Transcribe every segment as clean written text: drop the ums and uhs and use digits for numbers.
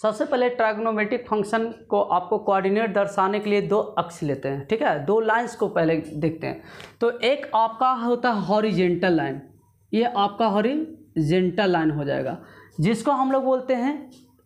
सबसे पहले trigonometric function को आपको कोऑर्डिनेट दर्शाने के लिए दो अक्ष लेते हैं, ठीक है। दो लाइंस को पहले देखते हैं। तो एक आपका होता है हॉरिजेंटल लाइन, ये आपका हॉरिजेंटल लाइन हो जाएगा, जिसको हम लोग बोलते हैं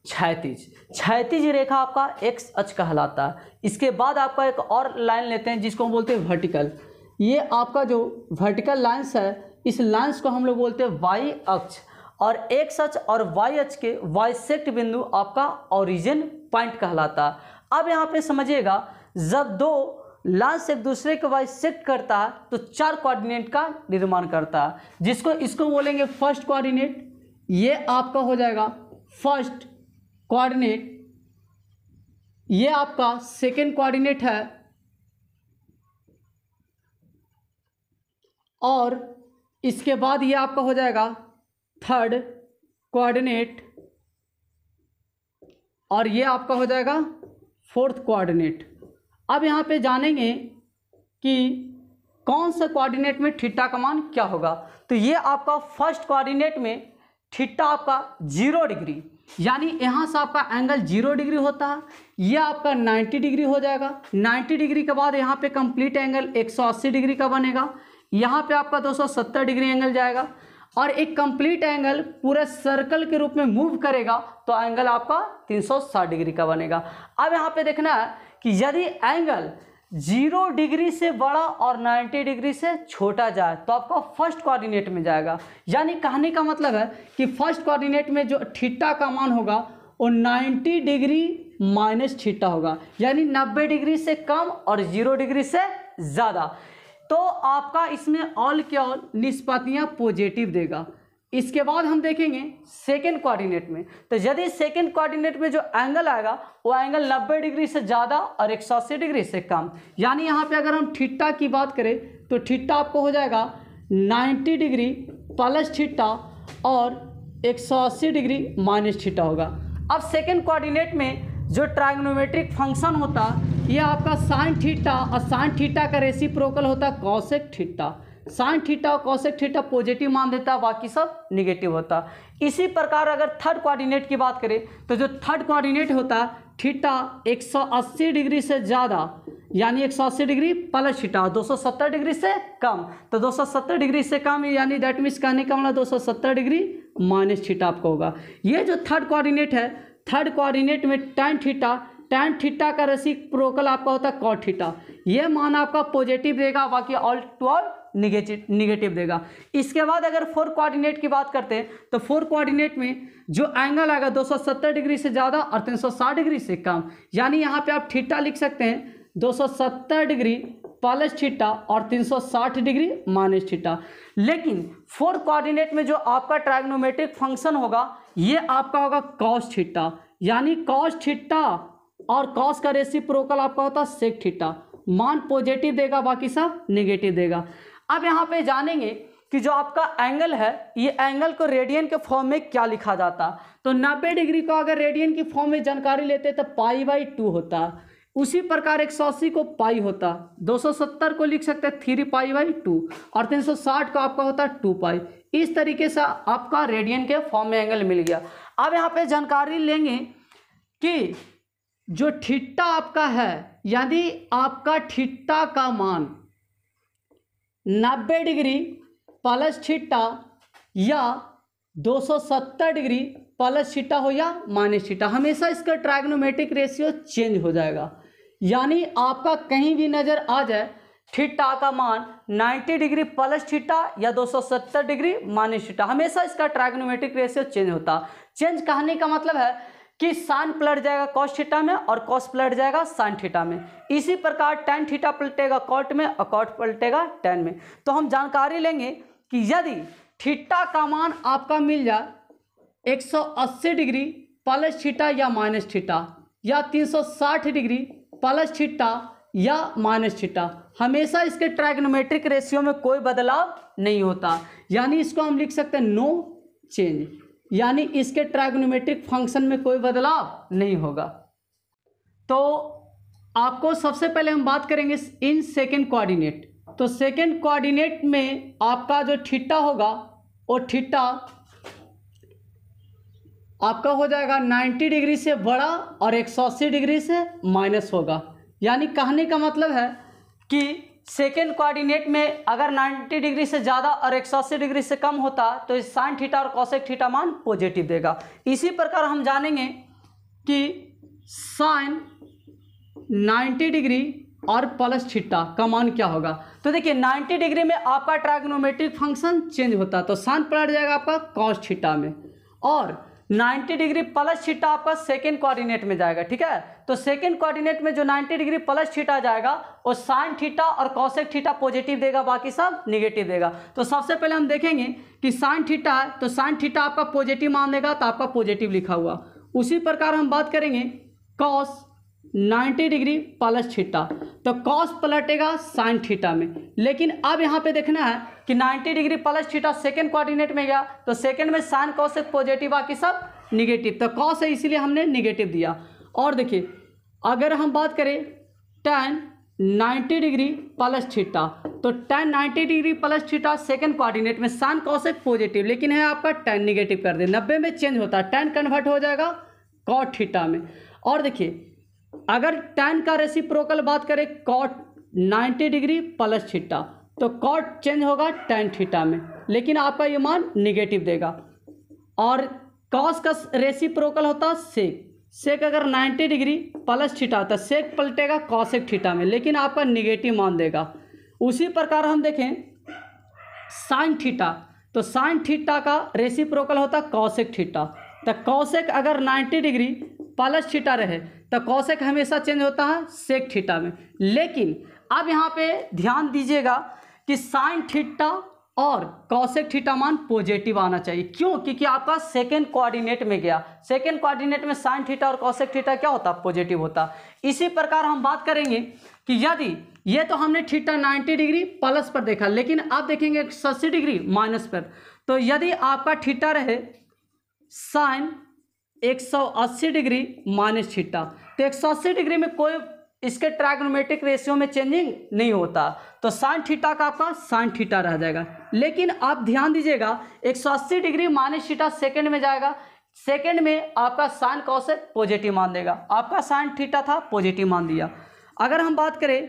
क्षैतिज। क्षैतिज रेखा आपका एक्स अक्ष कहलाता है। इसके बाद आपका एक और लाइन लेते हैं जिसको हम बोलते हैं वर्टिकल। ये आपका जो वर्टिकल लाइन्स है, इस लाइन्स को हम लोग बोलते हैं वाई अक्ष, और एक्स अक्ष और वाई अक्ष के बाइसेक्ट बिंदु आपका ओरिजिन पॉइंट कहलाता है। अब यहाँ पे समझिएगा, जब दो लाइन्स एक दूसरे को बाइसेक्ट करता है तो चार कोऑर्डिनेट का निर्माण करता है, जिसको इसको बोलेंगे फर्स्ट कोऑर्डिनेट। ये आपका हो जाएगा फर्स्ट कोऑर्डिनेट, ये आपका सेकेंड कोऑर्डिनेट है, और इसके बाद ये आपका हो जाएगा थर्ड कोऑर्डिनेट, और ये आपका हो जाएगा फोर्थ कोऑर्डिनेट। अब यहाँ पे जानेंगे कि कौन सा कोऑर्डिनेट में थीटा का मान क्या होगा। तो ये आपका फर्स्ट कोऑर्डिनेट में थीटा आपका 0 डिग्री, यानी यहाँ से आपका एंगल 0 डिग्री होता है, ये आपका 90 डिग्री हो जाएगा। 90 डिग्री के बाद यहाँ पे कंप्लीट एंगल 180 डिग्री का बनेगा, यहाँ पे आपका 270 डिग्री एंगल जाएगा, और एक कंप्लीट एंगल पूरे सर्कल के रूप में मूव करेगा तो एंगल आपका 360 डिग्री का बनेगा। अब यहाँ पे देखना है कि यदि एंगल 0 डिग्री से बड़ा और 90 डिग्री से छोटा जाए तो आपका फर्स्ट कोऑर्डिनेट में जाएगा। यानी कहने का मतलब है कि फर्स्ट कोऑर्डिनेट में जो थीटा का मान होगा वो 90 डिग्री माइनस थीटा होगा, यानी 90 डिग्री से कम और 0 डिग्री से ज़्यादा। तो आपका इसमें ऑल के ऑल निष्पत्तियाँ पॉजिटिव देगा। इसके बाद हम देखेंगे सेकेंड कोऑर्डिनेट में। तो यदि सेकेंड कोऑर्डिनेट में जो एंगल आएगा वो एंगल 90 डिग्री से ज़्यादा और 180 डिग्री से कम, यानी यहाँ पे अगर हम थीटा की बात करें तो थीटा आपको हो जाएगा 90 डिग्री प्लस थीटा और 180 डिग्री माइनस थीटा होगा। अब सेकेंड कोऑर्डिनेट में जो ट्राइगोनोमेट्रिक फंक्शन होता ये आपका साइन थीटा, और साइन थीटा का रेसिप्रोकल होता है कॉसेक थीटा। साइन थीटा और कॉसेक थीटा पॉजिटिव मान देता है, बाकी सब निगेटिव होता है। इसी प्रकार अगर थर्ड कोऑर्डिनेट की बात करें तो जो थर्ड कोऑर्डिनेट होता है थीटा 180 डिग्री से ज़्यादा, यानी 180 डिग्री प्लस थीटा, 270 डिग्री से कम, तो 270 डिग्री से कम यानी दैट मीन्स कहने का मतलब 270 डिग्री माइनस थीटा आपका होगा। ये जो थर्ड कोऑर्डिनेट है, थर्ड कोऑर्डिनेट में टैन थीटा का रेसिप्रोकल आपका होता है कॉट थीटा। ये मान आपका पॉजिटिव देगा, बाकी ऑल टू ऑल निगेटिव देगा। इसके बाद अगर फोर्थ कोऑर्डिनेट की बात करते हैं तो फोर्थ कोऑर्डिनेट में जो एंगल आएगा 270 डिग्री से ज़्यादा और 360 डिग्री से कम, यानी यहाँ पे आप थीटा लिख सकते हैं 270 डिग्री प्लस थीटा और 360 डिग्री माइनस थीटा। लेकिन फोर्थ कोऑर्डिनेट में जो आपका ट्राइगोनोमेट्रिक फंक्शन होगा ये आपका होगा कॉस थीटा, यानी कॉस थीटा और कॉस का रेसिप्रोकल आपका होता है सेक थीटा। मान पॉजिटिव देगा, बाकी सब नेगेटिव देगा। अब यहाँ पे जानेंगे कि जो आपका एंगल है ये एंगल को रेडियन के फॉर्म में क्या लिखा जाता है। तो 90 डिग्री को अगर रेडियन की फॉर्म में जानकारी लेते तो π/2 होता है, उसी प्रकार 180 को पाई होता, 270 को लिख सकते हैं 3π/2 और 360 को आपका होता है 2π। इस तरीके से आपका रेडियन के फॉर्म में एंगल मिल गया। अब यहाँ पे जानकारी लेंगे कि जो थीटा आपका है, यदि आपका थीटा का मान 90 डिग्री प्लस थीटा या 270 डिग्री प्लस थीटा हो या माइनस थीटा, हमेशा इसका ट्राइगोनोमेट्रिक रेशियो चेंज हो जाएगा। यानी आपका कहीं भी नज़र आ जाए थीटा का मान 90 डिग्री प्लस थीटा या 270 डिग्री माइनस थीटा, हमेशा इसका ट्राइगोनोमेट्रिक रेशियो चेंज होता। चेंज कहने का मतलब है कि साइन पलट जाएगा कॉस थीटा में और कॉस पलट जाएगा साइन थीटा में। इसी प्रकार टैन थीटा पलटेगा कॉट में और कॉट पलटेगा टैन में। तो हम जानकारी लेंगे कि यदि थीटा का मान आपका मिल जाए 180 डिग्री प्लस थीटा या माइनस थीटा या 360 डिग्री प्लस थीटा या माइनस थीटा, हमेशा इसके ट्राइगोनोमेट्रिक रेशियो में कोई बदलाव नहीं होता, यानी इसको हम लिख सकते हैं नो चेंज, यानी इसके ट्राइगोनोमेट्रिक फंक्शन में कोई बदलाव नहीं होगा। तो आपको सबसे पहले हम बात करेंगे इन सेकेंड कोऑर्डिनेट। तो सेकेंड कोऑर्डिनेट में आपका जो थीटा होगा वो थीटा आपका हो जाएगा 90 डिग्री से बड़ा और 180 डिग्री से माइनस होगा। यानी कहने का मतलब है कि सेकेंड कोऑर्डिनेट में अगर 90 डिग्री से ज़्यादा और 180 डिग्री से कम होता तो इस साइन थीटा और कॉसेक थीटा मान पॉजिटिव देगा। इसी प्रकार हम जानेंगे कि साइन 90 डिग्री और प्लस थीटा का मान क्या होगा। तो देखिए 90 डिग्री में आपका ट्राइगोनोमेट्रिक फंक्शन चेंज होता है तो साइन पलट जाएगा आपका कॉस थीटा में, और 90 डिग्री प्लस थीटा आपका सेकेंड कोऑर्डिनेट में जाएगा। ठीक है, तो सेकेंड कोऑर्डिनेट में जो 90 डिग्री प्लस थीटा जाएगा वो साइन थीटा और कॉसेक थीटा पॉजिटिव देगा, बाकी सब निगेटिव देगा। तो सबसे पहले हम देखेंगे कि साइन थीटा है तो साइन थीटा आपका पॉजिटिव मान देगा तो आपका पॉजिटिव लिखा हुआ। उसी प्रकार हम बात करेंगे कॉस 90 डिग्री प्लस थीटा, तो कॉस पलटेगा साइन थीटा में। लेकिन अब यहाँ पे देखना है कि 90 degree plus theta second coordinate में गया तो सेकेंड में साइन कॉसेक पॉजिटिव बाकी सब निगेटिव, तो कॉस है इसीलिए हमने निगेटिव दिया। और देखिए अगर हम बात करें tan 90 डिग्री प्लस थीटा, तो tan 90 degree plus theta second coordinate में साइन कॉसेक पॉजिटिव, लेकिन है आपका tan निगेटिव कर दे, 90 में चेंज होता है, tan कन्वर्ट हो जाएगा cot थीटा में। और देखिए अगर tan का रेसिप्रोकल बात करें cot 90 डिग्री प्लस थीटा, तो cot चेंज होगा tan थीटा में, लेकिन आपका ये मान निगेटिव देगा। और cos का रेसिप्रोकल होता है sec, sec अगर 90 डिग्री प्लस थीटा होता है sec पलटेगा cosec थीटा में, लेकिन आपका निगेटिव मान देगा। उसी प्रकार हम देखें sin थीटा, तो sin थीटा का रेसिप्रोकल होता है cosec थीटा, तो cosec अगर 90 डिग्री प्लस थीटा रहे तो कॉसेक हमेशा चेंज होता है सेक थीटा में। लेकिन अब यहाँ पे ध्यान दीजिएगा कि साइन थीटा और कॉसेक थीटा मान पॉजिटिव आना चाहिए। क्यों? क्योंकि आपका सेकेंड कोऑर्डिनेट में गया, सेकेंड कोऑर्डिनेट में साइन थीटा और कॉसेक थीटा क्या होता? पॉजिटिव होता। इसी प्रकार हम बात करेंगे कि यदि ये तो हमने थीटा 90 डिग्री प्लस पर देखा, लेकिन अब देखेंगे 180 डिग्री माइनस पर। तो यदि आपका थीटा रहे साइन 180 डिग्री माइनस थीटा, तो 180 डिग्री में कोई इसके ट्राइगोनोमेट्रिक रेशियो में चेंजिंग नहीं होता, तो साइन थीटा का आपका साइन थीटा रह जाएगा। लेकिन आप ध्यान दीजिएगा 180 डिग्री माइनस थीटा सेकेंड में जाएगा, सेकेंड में आपका साइन कॉसेक पॉजिटिव मान देगा, आपका साइन थीटा था पॉजिटिव मान दिया। अगर हम बात करें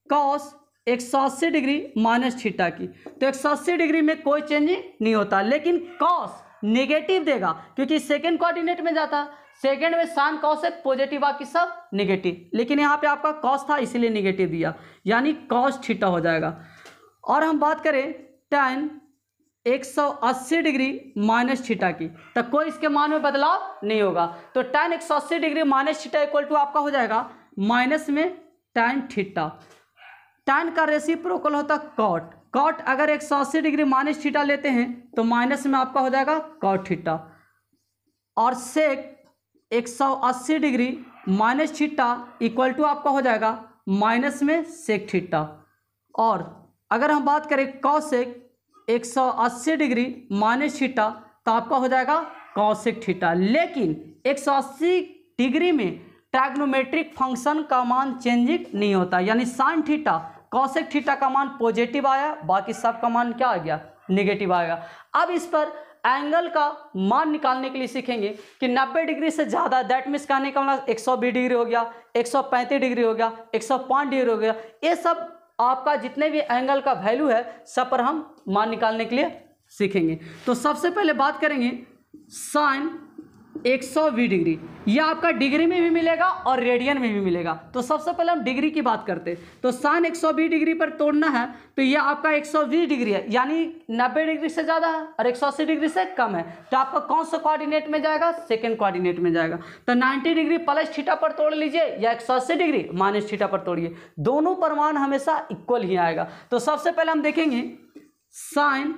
कॉस 180 डिग्री माइनस थीटा की, तो 180 डिग्री में कोई चेंजिंग नहीं होता, लेकिन कॉस नेगेटिव देगा क्योंकि सेकेंड कोऑर्डिनेट में जाता, सेकेंड में साइन कॉसेक पॉजिटिव बाकी सब निगेटिव, लेकिन यहाँ पे आपका कॉस था इसीलिए निगेटिव दिया, यानी कॉस थीटा हो जाएगा। और हम बात करें tan 180 डिग्री माइनस थीटा की, तो कोई इसके मान में बदलाव नहीं होगा, तो tan 180 degree minus theta equal to आपका हो जाएगा माइनस में tan थीटा। tan का रेसिप्रोकल होता कॉट, कॉट अगर 180 डिग्री माइनस थीटा लेते हैं तो माइनस में आपका हो जाएगा कॉट थीटा। और sec 180 degree minus theta equal to आपका हो जाएगा माइनस में सेक थीटा। और अगर हम बात करें कॉसेक 180 डिग्री माइनस थीटा, तो आपका हो जाएगा कॉसेक थीटा। लेकिन 180 डिग्री में ट्राइगोनोमेट्रिक फंक्शन का मान चेंजिंग नहीं होता, यानी साइन थीटा कॉसेक थीटा का मान पॉजिटिव आया, बाकी सब का मान क्या आ गया? नेगेटिव आएगा। अब इस पर एंगल का मान निकालने के लिए सीखेंगे कि 90 डिग्री से ज़्यादा, दैट मीन्स कहने का मतलब 120 डिग्री हो गया, 135 डिग्री हो गया, 105 डिग्री हो गया, ये सब आपका जितने भी एंगल का वैल्यू है सब पर हम मान निकालने के लिए सीखेंगे। तो सबसे पहले बात करेंगे साइन 120 डिग्री, यह आपका डिग्री में भी मिलेगा और रेडियन में भी मिलेगा। तो सबसे पहले हम डिग्री की बात करते हैं, तो साइन 120 डिग्री पर तोड़ना है तो यह आपका 120 डिग्री है, यानी 90 डिग्री से ज़्यादा है और 180 डिग्री से कम है, तो आपका कौन सा कोऑर्डिनेट में जाएगा? सेकेंड कोऑर्डिनेट में जाएगा। तो 90 डिग्री प्लस थीटा पर तोड़ लीजिए या 180 डिग्री माइनस थीटा पर तोड़िए, दोनों पर मान हमेशा इक्वल ही आएगा। तो सबसे पहले हम देखेंगे साइन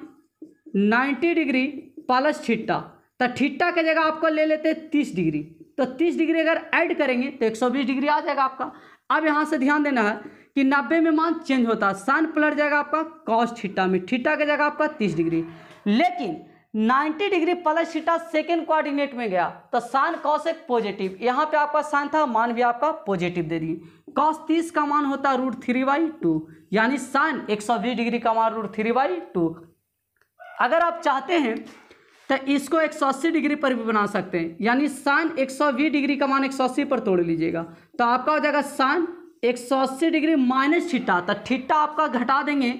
90 डिग्री प्लस थीटा, तो थीटा की जगह आपको ले लेते हैं 30 डिग्री, तो 30 डिग्री अगर ऐड करेंगे तो 120 डिग्री आ जाएगा आपका। अब यहाँ से ध्यान देना है कि 90 में मान चेंज होता है, साइन पलट जाएगा आपका कॉस थीटा में, थीटा की जगह आपका 30 डिग्री। लेकिन 90 degree plus theta second coordinate में गया तो साइन कॉसेक पॉजिटिव, यहाँ पे आपका साइन था, मान भी आपका पॉजिटिव दे दिए। कॉस 30 का मान होता है √3/2, यानी साइन 120 डिग्री का मान √3/2। अगर आप चाहते हैं तो इसको 180 डिग्री पर भी बना सकते हैं, यानी साइन 120 डिग्री का मान 180 पर तोड़ लीजिएगा, तो आपका हो जाएगा साइन 180 डिग्री माइनस थीटा। तो थीटा आपका घटा देंगे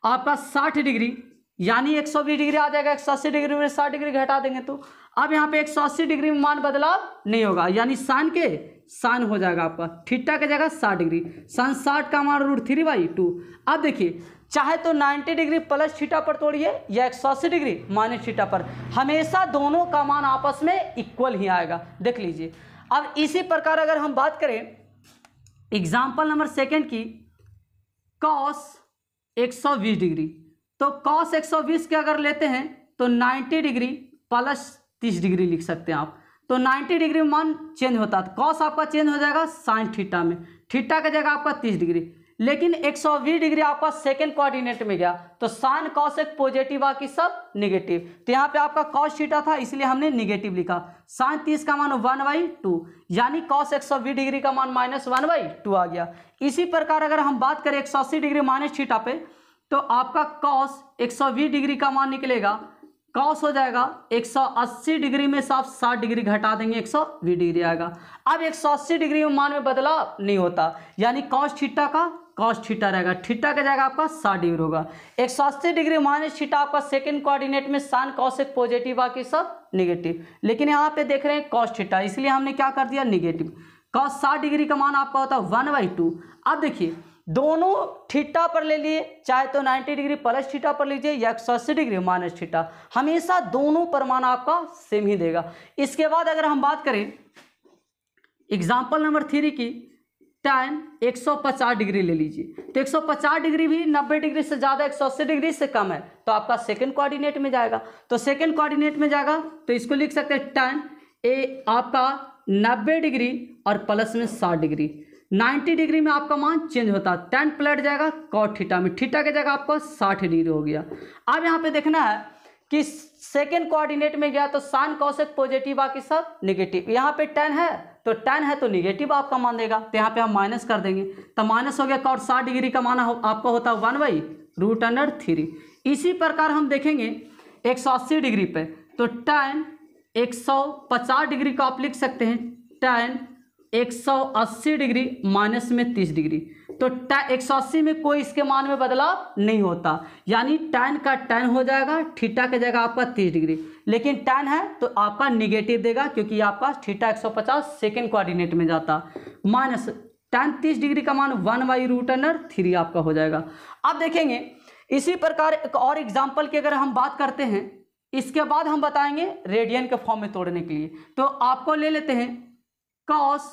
आपका 60 डिग्री, यानी 120 डिग्री आ जाएगा, 180 डिग्री में 60 डिग्री घटा देंगे तो अब यहाँ पे 180 डिग्री में मान बदलाव नहीं होगा, यानी साइन के साइन हो जाएगा आपका थीटा की जगह 60 डिग्री, साइन 60 का मान √3/2। अब देखिए चाहे तो 90 डिग्री प्लस थीटा पर तोड़िए या 180 डिग्री माइनस थीटा पर, हमेशा दोनों का मान आपस में इक्वल ही आएगा, देख लीजिए। अब इसी प्रकार अगर हम बात करें एग्जाम्पल नंबर 2 की, कॉस 120 डिग्री, तो कॉस 120 के अगर लेते हैं तो 90 डिग्री प्लस 30 डिग्री लिख सकते हैं आप, तो 90 डिग्री में मान चेंज होता है, कॉस आपका चेंज हो जाएगा साइन थीटा में, थीटा की जगह आपका 30 डिग्री, लेकिन 120 डिग्री आपका सेकंड कोऑर्डिनेट में गया तो साइन कॉस एक पॉजिटिव बाकी सब निगेटिव, तो यहाँ पे आपका कॉस थीटा था इसलिए हमने निगेटिव लिखा, साइन 30 का मान 1/2, यानी कॉस 120 डिग्री का मान -1/2 आ गया। इसी प्रकार अगर हम बात करें 180 डिग्री माइनस थीटा पे, तो आपका कॉस 120 डिग्री का मान निकलेगा, कॉस हो जाएगा 180 डिग्री में से आप 60 डिग्री घटा देंगे 120 डिग्री आएगा। अब 180 डिग्री में मान में बदलाव नहीं होता, यानी कॉस थीटा का कॉस थीटा रहेगा, थीटा की जगह आपका 60 डिग्री होगा। 180 डिग्री माइनस थीटा आपका सेकंड कोऑर्डिनेट में साइन कॉस एक पॉजिटिव बाकी सब निगेटिव, लेकिन यहाँ पे देख रहे हैं कॉस थीटा, इसलिए हमने क्या कर दिया निगेटिव। कॉस 60 डिग्री का मान आपका होता है 1/2। अब देखिए दोनों थीटा पर ले लिए, चाहे तो 90 डिग्री प्लस थीटा पर लीजिए या 180 डिग्री माइनस थीटा, हमेशा दोनों पर मान आपका सेम ही देगा। इसके बाद अगर हम बात करें एग्जाम्पल नंबर 3 की, tan 150 डिग्री ले लीजिए, तो 150 डिग्री भी 90 डिग्री से ज़्यादा 180 डिग्री से कम है, तो आपका सेकंड कोऑर्डिनेट में जाएगा, तो सेकंड कोऑर्डिनेट में जाएगा तो इसको लिख सकते हैं tan ए आपका 90 डिग्री और प्लस में 60 डिग्री, 90 डिग्री में आपका मान चेंज होता है, tan पलट जाएगा cot थीटा में, थीटा की जगह आपका 60 डिग्री हो गया। अब यहाँ पे देखना है कि सेकेंड कोऑर्डिनेट में गया तो साइन कॉस एक पॉजिटिव बाकी सब निगेटिव, यहाँ पे tan है तो निगेटिव आपका मान देगा, तो यहाँ पे हम माइनस कर देंगे, तो माइनस हो गया cot 60 डिग्री का मान आपका होता है 1/√3। इसी प्रकार हम देखेंगे 180 डिग्री पे, तो tan 150 डिग्री को आप लिख सकते हैं tan 180 डिग्री माइनस में 30 डिग्री, तो 180 में कोई इसके मान में बदलाव नहीं होता, यानी tan का tan हो जाएगा, थीटा की जगह आपका 30 डिग्री, लेकिन tan है तो आपका निगेटिव देगा क्योंकि आपका थीटा 150 सेकेंड कोऑर्डिनेट में जाता, माइनस tan 30 डिग्री का मान 1/√3 आपका हो जाएगा। अब देखेंगे इसी प्रकार एक और एग्जाम्पल की अगर हम बात करते हैं, इसके बाद हम बताएंगे रेडियन के फॉर्म में तोड़ने के लिए, तो आपको ले लेते हैं कॉस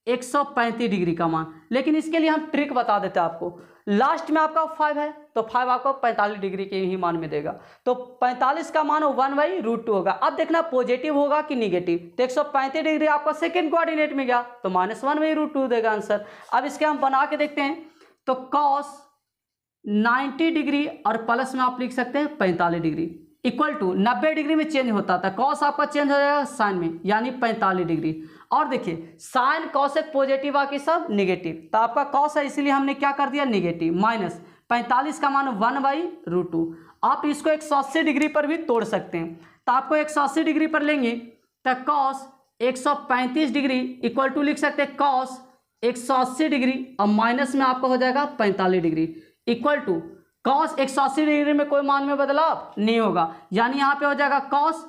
135 डिग्री का मान, लेकिन इसके लिए हम ट्रिक बता देते हैं आपको, लास्ट में आपका 5 है तो 5 आपको 45 डिग्री के ही मान में देगा, तो 45 का मान 1/√2 होगा। अब देखना पॉजिटिव होगा कि निगेटिव, तो 135 डिग्री आपका सेकेंड कोऑर्डिनेट में गया तो -1/√2 देगा आंसर। अब इसके हम बना के देखते हैं, तो कॉस 90 डिग्री और प्लस में आप लिख सकते हैं 45 डिग्री इक्वल टू 90 डिग्री में चेंज होता था, कॉस आपका चेंज हो जाएगा साइन में, यानी 45 डिग्री। और देखिए साइन कॉस एक पॉजिटिव बाकी सब निगेटिव, तो आपका कॉस है इसलिए हमने क्या कर दिया निगेटिव, माइनस 45 का मान 1/√2। आप इसको 180 डिग्री पर भी तोड़ सकते हैं, तो आपको 180 डिग्री पर लेंगे तो कॉस 135 डिग्री इक्वल टू लिख सकते हैं कॉस 180 डिग्री और माइनस में आपका हो जाएगा 45 degree equal to cos 180 degree में कोई मान में बदलाव नहीं होगा, यानी यहाँ पे हो जाएगा कॉस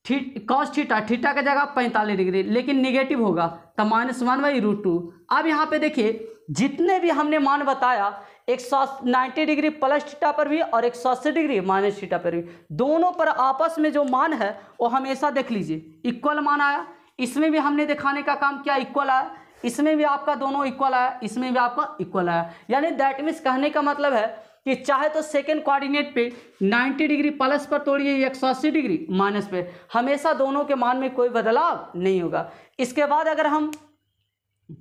थीटा की जगह 45 डिग्री, लेकिन निगेटिव होगा तो -1/√2। अब यहाँ पे देखिए जितने भी हमने मान बताया 190 डिग्री प्लस थीटा पर भी और 180 डिग्री माइनस थीटा पर भी, दोनों पर आपस में जो मान है वो हमेशा देख लीजिए इक्वल मान आया, इसमें भी हमने दिखाने का काम किया इक्वल आया, इसमें भी आपका दोनों इक्वल आया, इसमें भी आपका इक्वल आया, यानी दैट मीन्स कहने का मतलब है कि चाहे तो सेकेंड कोऑर्डिनेट पे 90 डिग्री प्लस पर तोड़िए या 180 डिग्री माइनस पे, हमेशा दोनों के मान में कोई बदलाव नहीं होगा। इसके बाद अगर हम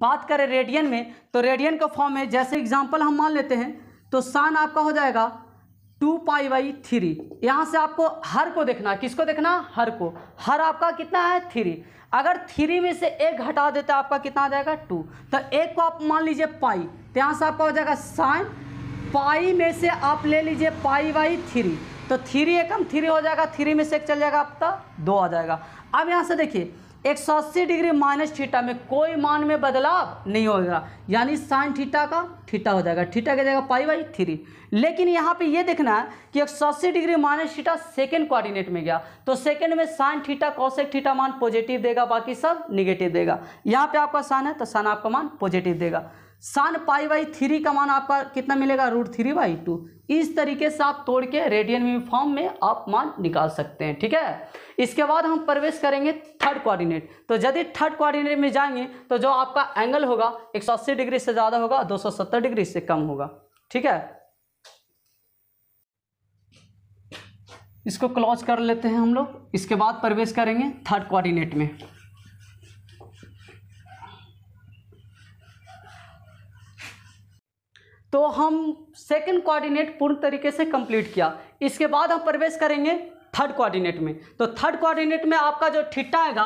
बात करें रेडियन में, तो रेडियन का फॉर्म में जैसे एग्जांपल हम मान लेते हैं, तो साइन आपका हो जाएगा 2π/3। यहाँ से आपको हर को देखना, किसको देखना, हर को, हर आपका कितना है 3, अगर 3 में से 1 हटा देता है आपका कितना आ जाएगा 2, तो 1 को आप मान लीजिए पाई, तो यहाँ से आपका हो जाएगा साइन पाई में से आप ले लीजिए π/3, तो 3 एकम 3 हो जाएगा, 3 में से 1 चल जाएगा आपका 2 आ जाएगा। अब यहाँ से देखिए 180 डिग्री माइनस थीटा में कोई मान में बदलाव नहीं होगा, यानी साइन थीटा का थीटा हो जाएगा, थीटा की जगह π/3। लेकिन यहाँ पे ये देखना है कि 180 degree minus theta second coordinate में गया, तो सेकेंड में साइन थीटा कोसेक थीटा मान पॉजिटिव देगा, बाकी सब निगेटिव देगा। यहाँ पे आपका साइन है तो साइन आपका मान पॉजिटिव देगा। साइन π/3 का मान आपका कितना मिलेगा, √3/2। इस तरीके से आप तोड़ के रेडियन में फॉर्म में आप मान निकाल सकते हैं, ठीक है। इसके बाद हम प्रवेश करेंगे थर्ड कोऑर्डिनेट। तो यदि थर्ड कोऑर्डिनेट में जाएंगे तो जो आपका एंगल होगा 180 डिग्री से ज़्यादा होगा, 270 डिग्री से कम होगा, ठीक है। इसको क्लोज कर लेते हैं हम लोग। इसके बाद प्रवेश करेंगे थर्ड कोऑर्डिनेट में। तो हम सेकंड कोऑर्डिनेट पूर्ण तरीके से कंप्लीट किया। इसके बाद हम प्रवेश करेंगे थर्ड कोऑर्डिनेट में। तो थर्ड कोऑर्डिनेट में आपका जो थीटा आएगा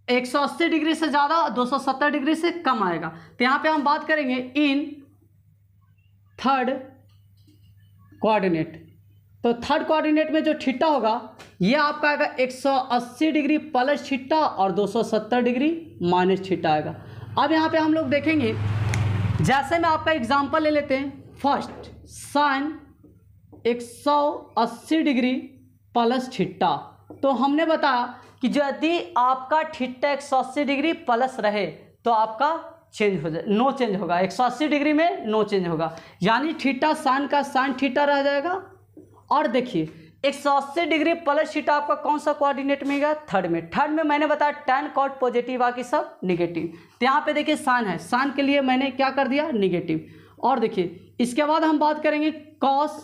180 डिग्री से ज़्यादा, 270 डिग्री से कम आएगा। तो यहाँ पे हम बात करेंगे इन थर्ड कोऑर्डिनेट। तो थर्ड कोऑर्डिनेट में जो थीटा होगा ये आपका आएगा 180 डिग्री प्लस थीटा और 270 डिग्री माइनस थीटा आएगा। अब यहाँ पे हम लोग देखेंगे, जैसे मैं आपका एग्जांपल ले लेते हैं। First sine 180 degree plus theta, तो हमने बताया कि यदि आपका थीटा 180 डिग्री प्लस रहे तो आपका चेंज हो जाए, नो चेंज होगा, 180 डिग्री में नो चेंज होगा, यानी थीटा साइन का साइन थीटा रह जाएगा। और देखिए 180 डिग्री प्लस थीटा आपका कौन सा कोऑर्डिनेट में गया, थर्ड में। थर्ड में मैंने बताया tan cot पॉजिटिव, बाकी सब निगेटिव। तो यहाँ पे देखिए साइन है, साइन के लिए मैंने क्या कर दिया, निगेटिव। और देखिए इसके बाद हम बात करेंगे cos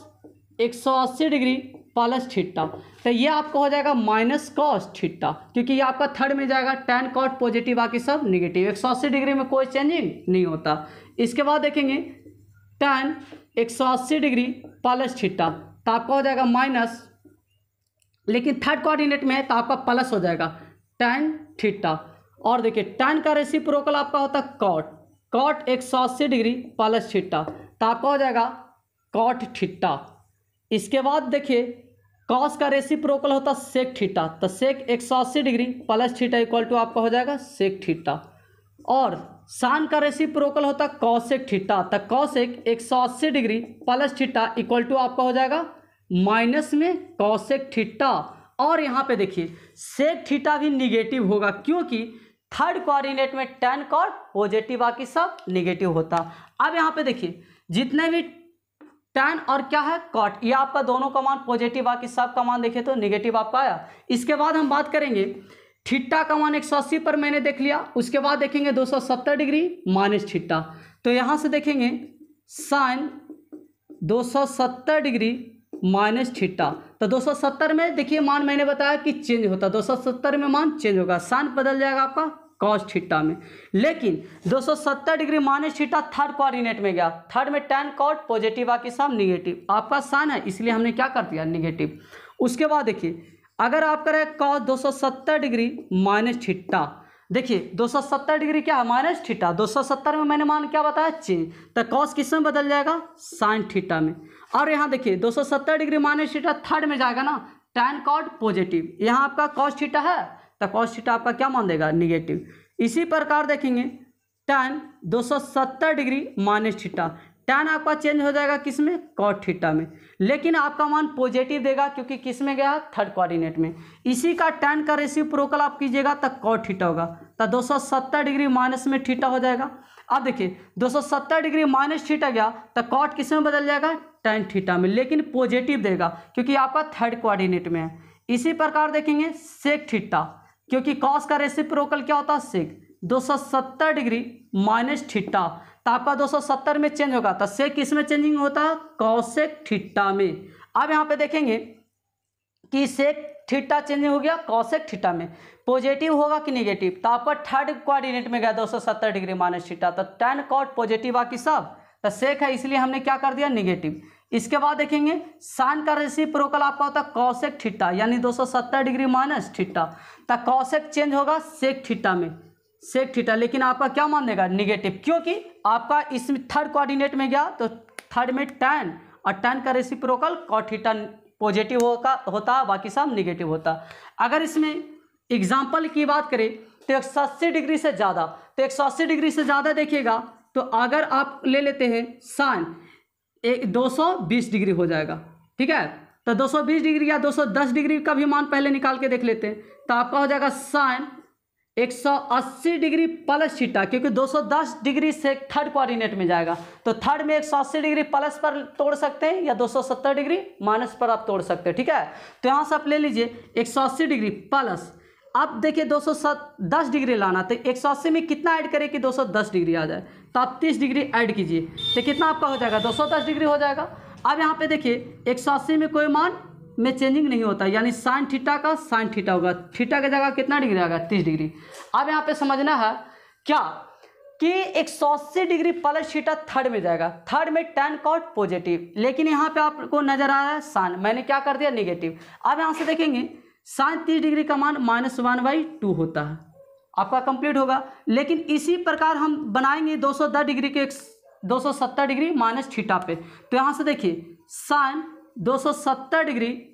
180 डिग्री प्लस थीटा, तो ये आपका हो जाएगा माइनस cos थीटा, क्योंकि ये आपका थर्ड में जाएगा। tan cot पॉजिटिव, बाकी सब निगेटिव, 180 डिग्री में कोई चेंजिंग नहीं होता। इसके बाद देखेंगे tan 180 डिग्री प्लस थीटा, तो आपका हो जाएगा माइनस, लेकिन थर्ड कोऑर्डिनेट में है तो आपका प्लस हो जाएगा tan थीटा। और देखिए tan का रेसिप्रोकल आपका होता है cot, cot 180 degree plus theta, तो आपका हो जाएगा cot थीटा। इसके बाद देखिए cos का रेसिप्रोकल होता है sec थीटा, तो sec 180 degree plus theta equal to आपका हो जाएगा sec थीटा। और sin का रेसिप्रोकल होता है cosec थीटा, तो cosec 180 degree plus theta equal to आपका हो जाएगा माइनस में cosec थीटा। और यहाँ पे देखिए sec थीटा भी निगेटिव होगा, क्योंकि थर्ड कोऑर्डिनेट में tan cot पॉजिटिव, बाकी सब निगेटिव होता। अब यहाँ पे देखिए जितने भी tan और क्या है cot, ये आपका दोनों का मान पॉजिटिव, बाकी सब का मान देखे तो निगेटिव आपका आया। इसके बाद हम बात करेंगे थीटा का मान 180 पर मैंने देख लिया। उसके बाद देखेंगे 270 डिग्री माइनस थीटा, तो यहाँ से देखेंगे साइन 270 डिग्री माइनस थीटा, तो 270 में देखिए मान मैंने बताया कि चेंज होता, 270 में मान चेंज होगा, साइन बदल जाएगा आपका कॉस थीटा में। लेकिन 270 degree minus theta third coordinate में गया, थर्ड में tan cot पॉजिटिव, बाकी सब निगेटिव, आपका साइन है इसलिए हमने क्या कर दिया, निगेटिव। उसके बाद देखिए अगर आप करें cos 270 डिग्री माइनस थीटा, देखिए 270 डिग्री क्या है, माइनस थीटा, 270 में मैंने मान क्या बताया, चेंज, तो cos किस में बदल जाएगा, साइन थीटा में। और यहाँ देखिए 270 डिग्री माइनस थीटा थर्ड में जाएगा ना, tan cot पॉजिटिव, यहाँ आपका cos थीटा है तो cos थीटा आपका क्या मान देगा, निगेटिव। इसी प्रकार देखेंगे tan 270 degree minus theta, tan आपका चेंज हो जाएगा किस में, cot थीटा में, लेकिन आपका मान पॉजिटिव देगा क्योंकि किस में गया, थर्ड कोऑर्डिनेट में। इसी का tan का रेसिप्रोकल आप कीजिएगा तो cot थीटा होगा, तो 270 डिग्री माइनस में थीटा हो जाएगा। अब देखिए 270 डिग्री माइनस थीटा गया तो cot किस में बदल जाएगा, tan थीटा में, लेकिन पॉजिटिव देगा क्योंकि आपका थर्ड कोऑर्डिनेट में है। इसी प्रकार देखेंगे sec थीटा, क्योंकि cos का रेसिप्रोकल क्या होता है, sec, 270 डिग्री माइनस थीटा, तो आपका 270 में चेंज होगा, तो sec किस में चेंजिंग होता है, cosec थीटा में। अब यहाँ पे देखेंगे कि sec थीटा चेंज हो गया cosec थीटा में, पॉजिटिव होगा कि निगेटिव, तो आपका थर्ड कोऑर्डिनेट में गया 270 डिग्री माइनस थीटा, तो tan cot पॉजिटिव, बाकी सब, तो sec है इसलिए हमने क्या कर दिया, निगेटिव। इसके बाद देखेंगे sin का रेसिप्रोकल आपका होता है cosec थीटा, यानी 270 डिग्री माइनस थीटा, तो cosec चेंज होगा sec थीटा में, sec थीटा, लेकिन आपका क्या मान देगा, निगेटिव, क्योंकि आपका इसमें थर्ड कोऑर्डिनेट में गया तो थर्ड में tan और tan का रेसिप्रोकल cot थीटा पॉजिटिव होता, बाकी सब निगेटिव होता। अगर इसमें एग्जाम्पल की बात करें तो 180 डिग्री से ज़्यादा, तो 180 डिग्री से ज़्यादा देखिएगा तो अगर आप ले लेते हैं साइन 220 डिग्री हो जाएगा, ठीक है। तो 220 डिग्री या 210 डिग्री का भी मान पहले निकाल के देख लेते हैं, तो आपका हो जाएगा साइन 180 डिग्री प्लस थीटा, क्योंकि 210 डिग्री से थर्ड कोऑर्डिनेट में जाएगा, तो थर्ड में 180 डिग्री प्लस पर तोड़ सकते हैं या 270 डिग्री माइनस पर आप तोड़ सकते हैं, ठीक है। तो यहाँ से आप ले लीजिए 180 डिग्री प्लस, आप देखिए 210 डिग्री लाना, तो 180 में कितना ऐड करें कि 210 डिग्री आ जाए, तो आप 30 डिग्री ऐड कीजिए, तो कितना आपका हो जाएगा 210 डिग्री हो जाएगा। अब यहाँ पे देखिए 180 में कोई मान में चेंजिंग नहीं होता, यानी साइन थीटा का साइन थीटा होगा, थीटा की जगह कितना डिग्री आएगा 30 डिग्री। अब यहाँ पे समझना है क्या कि 180 डिग्री प्लस थीटा थर्ड में जाएगा, थर्ड में tan cot पॉजिटिव, लेकिन यहाँ पे आपको नजर आ रहा है साइन, मैंने क्या कर दिया निगेटिव। अब यहाँ से देखेंगे साइन 30 डिग्री का मान -1/2 होता है, आपका कंप्लीट होगा। लेकिन इसी प्रकार हम बनाएंगे 210 डिग्री के 270 डिग्री माइनस थीटा पे, तो यहाँ से देखिए साइन 270 डिग्री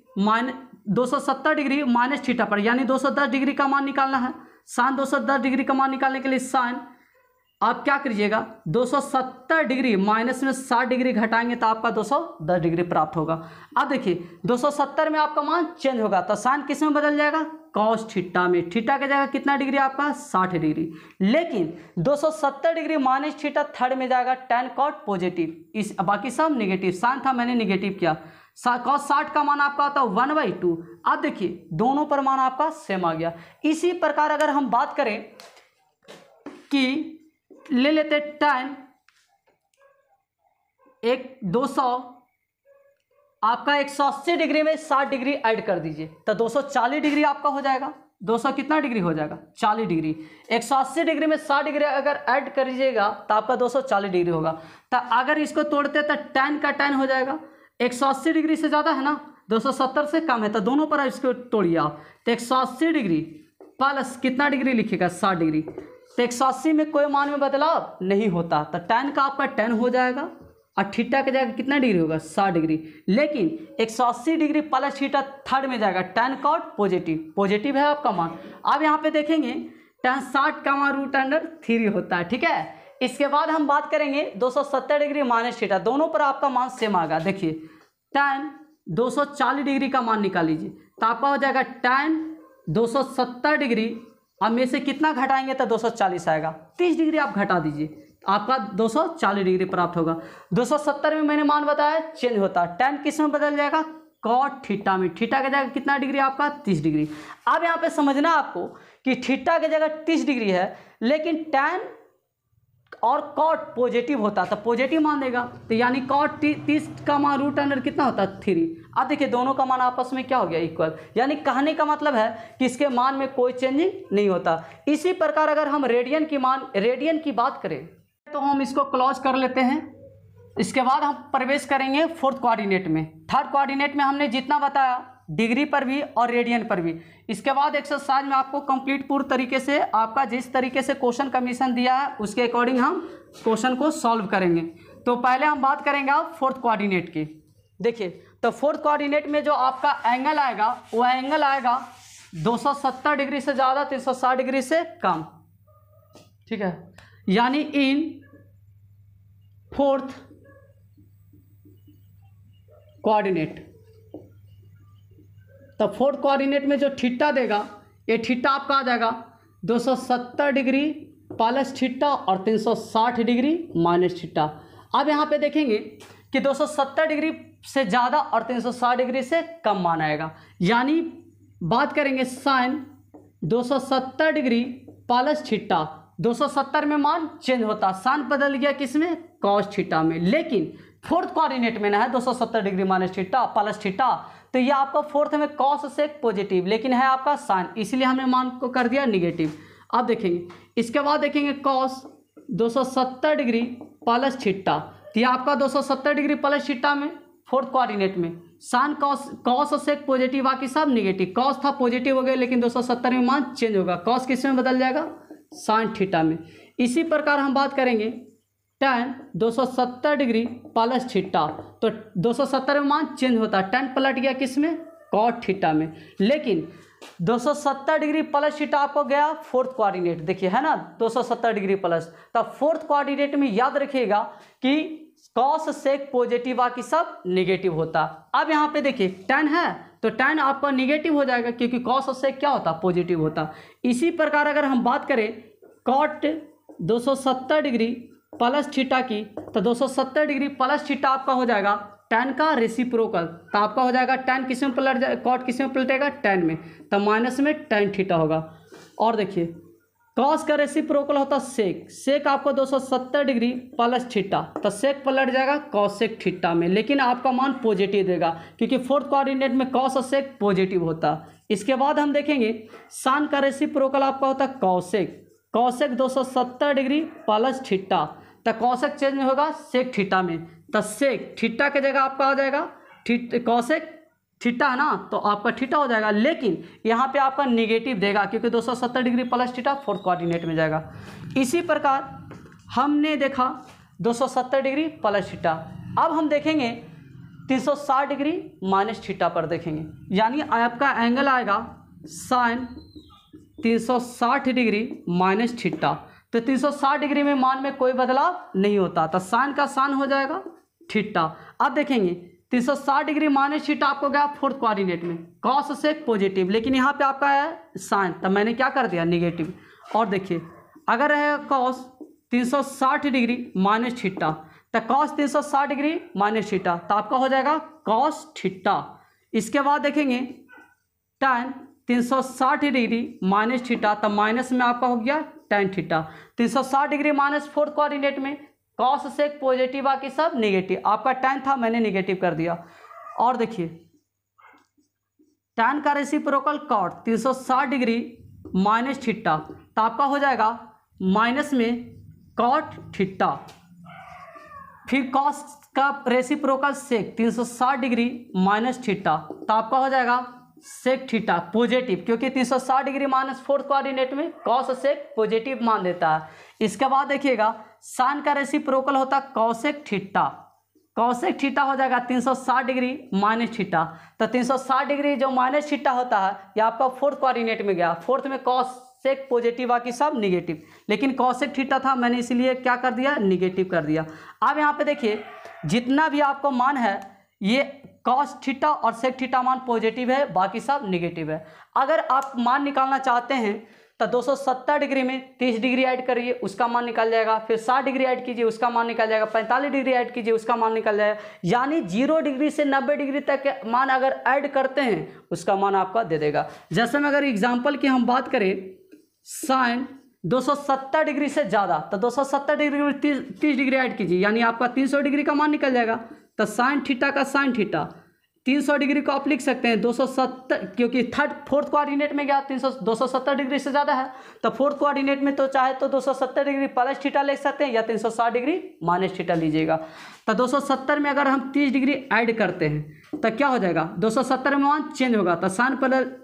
माइनस थीटा पर, यानी 210 डिग्री का मान निकालना है। साइन 210 डिग्री का मान निकालने के लिए साइन आप क्या करिएगा 270 डिग्री माइनस में 60 डिग्री घटाएंगे तो आपका 210 डिग्री प्राप्त होगा। अब देखिए 270 में आपका मान चेंज होगा, तो साइन किस में बदल जाएगा कॉस थीटा में, थीटा की जगह कितना डिग्री आपका 60 डिग्री। लेकिन 270 डिग्री माइनस थीटा थर्ड में जाएगा tan cot पॉजिटिव, इस बाकी सब निगेटिव, साइन था मैंने निगेटिव किया, cos 60 का मान आपका होता है 1/2। अब देखिए दोनों पर मान आपका सेम आ गया। इसी प्रकार अगर हम बात करें कि ले लेते tan 200 आपका 180 डिग्री में 60 डिग्री ऐड कर दीजिए, तो 240 डिग्री आपका हो जाएगा। 200 कितना डिग्री हो जाएगा 40 डिग्री, 180 डिग्री में 60 डिग्री अगर ऐड करिएगा तो आपका 240 डिग्री होगा। तो अगर इसको तोड़ते तो tan का tan हो जाएगा, 180 डिग्री से ज़्यादा है ना, 270 से कम है, तो दोनों पर इसको तोड़िए आप, तो 180 डिग्री प्लस कितना डिग्री लिखिएगा 60 डिग्री, तो 180 में कोई मान में बदलाव नहीं होता, तो tan का आपका tan हो जाएगा और थीटा की जगह कितना डिग्री होगा 60 डिग्री। लेकिन 180 डिग्री प्लस थीटा थर्ड में जाएगा tan cot पॉजिटिव, पॉजिटिव है आपका मान। अब यहाँ पे देखेंगे tan 60 का मान √3 होता है, ठीक है। इसके बाद हम बात करेंगे 270 डिग्री माइनस थीटा, दोनों पर आपका मान सेम आएगा। देखिए tan 240 डिग्री का मान निकाल लीजिए, तो आपका हो जाएगा tan 270 डिग्री, अब में से कितना घटाएंगे तो 240 आएगा, 30 डिग्री आप घटा दीजिए, आपका 240 डिग्री प्राप्त होगा। 270 में मैंने मान बताया चेंज होता है, tan किस में बदल जाएगा cot थीटा में, थीटा की जगह कितना डिग्री आपका 30 डिग्री। अब यहाँ पे समझना आपको कि थीटा की जगह 30 डिग्री है, लेकिन tan और cot पॉजिटिव होता तो पॉजिटिव मान देगा, तो यानी cot 30 का मान √अंडर कितना होता है 3। अब देखिए दोनों का मान आपस में क्या हो गया इक्वल, यानी कहने का मतलब है कि इसके मान में कोई चेंजिंग नहीं होता। इसी प्रकार अगर हम रेडियन की बात करें तो हम इसको क्लोज कर लेते हैं। इसके बाद हम प्रवेश करेंगे फोर्थ कोऑर्डिनेट में। थर्ड कोऑर्डिनेट में हमने जितना बताया डिग्री पर भी और रेडियन पर भी। इसके बाद एक्सरसाइज में आपको कंप्लीट पूर्ण तरीके से आपका जिस तरीके से क्वेश्चन कमीशन दिया है उसके अकॉर्डिंग हम क्वेश्चन को सॉल्व करेंगे। तो पहले हम बात करेंगे आप फोर्थ कोऑर्डिनेट की। देखिए तो फोर्थ कोऑर्डिनेट में जो आपका एंगल आएगा वो एंगल आएगा 270 डिग्री से ज़्यादा 360 डिग्री से कम, ठीक है। यानी इन फोर्थ कोऑर्डिनेट, तो फोर्थ कोऑर्डिनेट में जो थीटा देगा ये थीटा आपका आ जाएगा 270 डिग्री प्लस थीटा और 360 डिग्री माइनस थीटा। अब यहाँ पे देखेंगे कि 270 डिग्री से ज़्यादा और 360 डिग्री से कम मान आएगा, यानी बात करेंगे साइन 270 डिग्री प्लस थीटा। 270 में मान चेंज होता, साइन बदल गया किसमें कॉस थीटा में, लेकिन फोर्थ कोऑर्डिनेट में ना है 270 degree minus theta plus theta, तो ये आपका फोर्थ में कॉस से पॉजिटिव, लेकिन है आपका साइन, इसलिए हमने मान को कर दिया निगेटिव। अब देखेंगे इसके बाद देखेंगे कॉस 270 डिग्री प्लस थीटा, तो ये आपका 270 डिग्री प्लस थीटा में फोर्थ कोऑर्डिनेट में साइन कॉस से पॉजिटिव, बाकी सब निगेटिव। कॉस था पॉजिटिव हो गया, लेकिन 270 में मान चेंज होगा, कॉस किस में बदल जाएगा साइन थीटा में। इसी प्रकार हम बात करेंगे tan 270 डिग्री प्लस थीटा, तो 270 में मान चेंज होता है, tan पलट गया किस में, cot थीटा में। लेकिन 270 डिग्री प्लस थीटा आपको गया फोर्थ कोऑर्डिनेट, देखिए है ना 270 डिग्री प्लस, तब फोर्थ कोऑर्डिनेट में याद रखिएगा कि कॉस सेक पॉजिटिव बाकी सब नेगेटिव होता। अब यहाँ पे देखिए tan है तो tan आपका नेगेटिव हो जाएगा क्योंकि कॉस और सेक क्या होता, पॉजिटिव होता। इसी प्रकार अगर हम बात करें कॉट 270 डिग्री प्लस थीटा की, तो 270 डिग्री प्लस थीटा आपका हो जाएगा tan का रेसिप्रोकल, तो आपका हो जाएगा tan किस में पलट जाए, कॉट किस में पलटेगा, tan में, तो माइनस में tan थीटा होगा। और देखिए कॉस का रेसिप्रोकल होता सेक, सेक आपको 270 डिग्री प्लस थीटा, तो सेक पलट जाएगा कॉस सेक थीटा में, लेकिन आपका मान पॉजिटिव देगा क्योंकि फोर्थ कोऑर्डिनेट में कॉस और सेक पॉजिटिव होता। इसके बाद हम देखेंगे साइन का रेसिप्रोकल आपका होता cosec, cosec 270 degree plus theta, तो कॉसेक चेंज होगा सेक थीटा में, तो सेक थीटा की जगह आपका हो जाएगा कॉसेक थीटा है ना, तो आपका थीटा हो जाएगा, लेकिन यहाँ पे आपका नेगेटिव देगा क्योंकि 270 degree plus theta fourth coordinate में जाएगा। इसी प्रकार हमने देखा 270 डिग्री प्लस थीटा, अब हम देखेंगे 360 डिग्री माइनस थीटा पर देखेंगे, यानी आपका एंगल आएगा साइन 360 डिग्री माइनस थीटा, तो 360 डिग्री में मान में कोई बदलाव नहीं होता, तो साइन का साइन हो जाएगा थीटा। अब देखेंगे 360 डिग्री माइनस थीटा आपको गया फोर्थ कोऑर्डिनेट में, कॉस से पॉजिटिव, लेकिन यहाँ पे आपका है साइन, तब मैंने क्या कर दिया नेगेटिव। और देखिए अगर है कॉस 360 डिग्री माइनस थीटा, तो कॉस 360 डिग्री माइनस थीटा, तो आपका हो जाएगा कॉस थीटा। इसके बाद देखेंगे tan 360 डिग्री माइनस थीटा, तब माइनस में आपका हो गया tan theta. 360 degree minus fourth coordinate में कॉस से पॉजिटिव बाकी सब नेगेटिव, आपका tan था मैंने नेगेटिव कर दिया। और देखिए tan का reciprocal cot 360 degree minus theta, तो आपका हो जाएगा माइनस में कॉट थीटा। फिर कॉस का reciprocal sec 360 degree minus theta, तो आपका हो जाएगा सेक थीटा पॉजिटिव, क्योंकि 360 डिग्री माइनस फोर्थ कोऑर्डिनेट में कॉस और सेक पॉजिटिव मान देता है। इसके बाद देखिएगा साइन का रेसिप्रोकल होता कॉसेक थीटा, कॉसेक थीटा हो जाएगा 360 डिग्री माइनस थीटा, तो 360 डिग्री जो माइनस थीटा होता है ये आपका फोर्थ कोऑर्डिनेट में गया, फोर्थ में कॉसेक पॉजिटिव बाकी सब निगेटिव, लेकिन कॉसेक थीटा था मैंने इसीलिए क्या कर दिया निगेटिव कर दिया। अब यहाँ पे देखिए जितना भी आपको मान है ये कॉस थीटा और सेक थीटा मान पॉजिटिव है, बाकी सब नेगेटिव है। अगर आप मान निकालना चाहते हैं तो 270 डिग्री में 30 डिग्री ऐड करिए उसका मान निकल जाएगा, फिर 60 डिग्री ऐड कीजिए उसका मान निकल जाएगा, 45 डिग्री ऐड कीजिए उसका मान निकल जाएगा, यानी 0 डिग्री से 90 डिग्री तक के मान अगर ऐड करते हैं उसका मान आपका दे देगा। जैसे में अगर एग्जाम्पल की हम बात करें साइन 270 डिग्री से ज़्यादा, तो 270 डिग्री में 30 डिग्री ऐड कीजिए, यानी आपका 300 डिग्री का मान निकल जाएगा। तो साइन थीटा का साइन थीटा 300 डिग्री को आप लिख सकते हैं 270, क्योंकि फोर्थ कोऑर्डिनेट में गया 270 डिग्री से ज़्यादा है, तो फोर्थ कोऑर्डिनेट में तो चाहे तो 270 डिग्री प्लस थीटा ले सकते हैं या 360 डिग्री माइनस थीटा लीजिएगा। तो 270 में अगर हम 30 डिग्री ऐड करते हैं तो क्या हो जाएगा 270 में मान चेंज होगा, तो साइन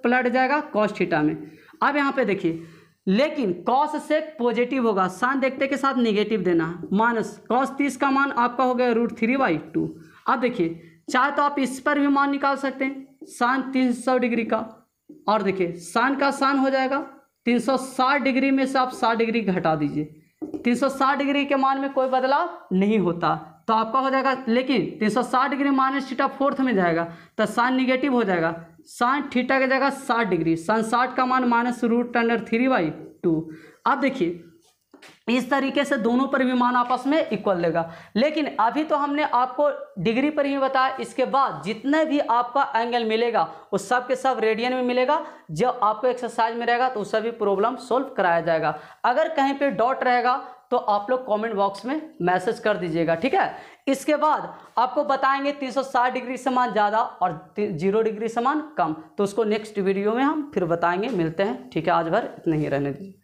पलट जाएगा कॉस थीटा में। अब यहाँ पे देखिए लेकिन कॉस से पॉजिटिव होगा, साइन देखते के साथ नेगेटिव देना है, माइनस कॉस 30 का मान आपका हो गया √3/2। अब देखिए चाहे तो आप इस पर भी मान निकाल सकते हैं साइन 300 डिग्री का, और देखिए साइन का साइन हो जाएगा 360 डिग्री में से आप 60 डिग्री घटा दीजिए, 360 डिग्री के मान में कोई बदलाव नहीं होता, तो आपका हो जाएगा, लेकिन 360 डिग्री माइनस थीटा फोर्थ में जाएगा तो साइन निगेटिव हो जाएगा, साइन थीटा की जगह 60 डिग्री, साइन 60 का मान -√3/2। अब देखिए इस तरीके से दोनों पर भी मान आपस में इक्वल देगा, लेकिन अभी तो हमने आपको डिग्री पर ही बताया, इसके बाद जितने भी आपका एंगल मिलेगा वो सब के सब रेडियन में मिलेगा। जब आपको एक्सरसाइज में रहेगा तो सभी प्रॉब्लम सोल्व कराया जाएगा। अगर कहीं पे डॉट रहेगा तो आप लोग कमेंट बॉक्स में मैसेज कर दीजिएगा, ठीक है। इसके बाद आपको बताएंगे 360 डिग्री से मान ज़्यादा और 0 डिग्री से मान कम, तो उसको नेक्स्ट वीडियो में हम फिर बताएंगे। मिलते हैं, ठीक है। आज भर इतना ही रहने दीजिए।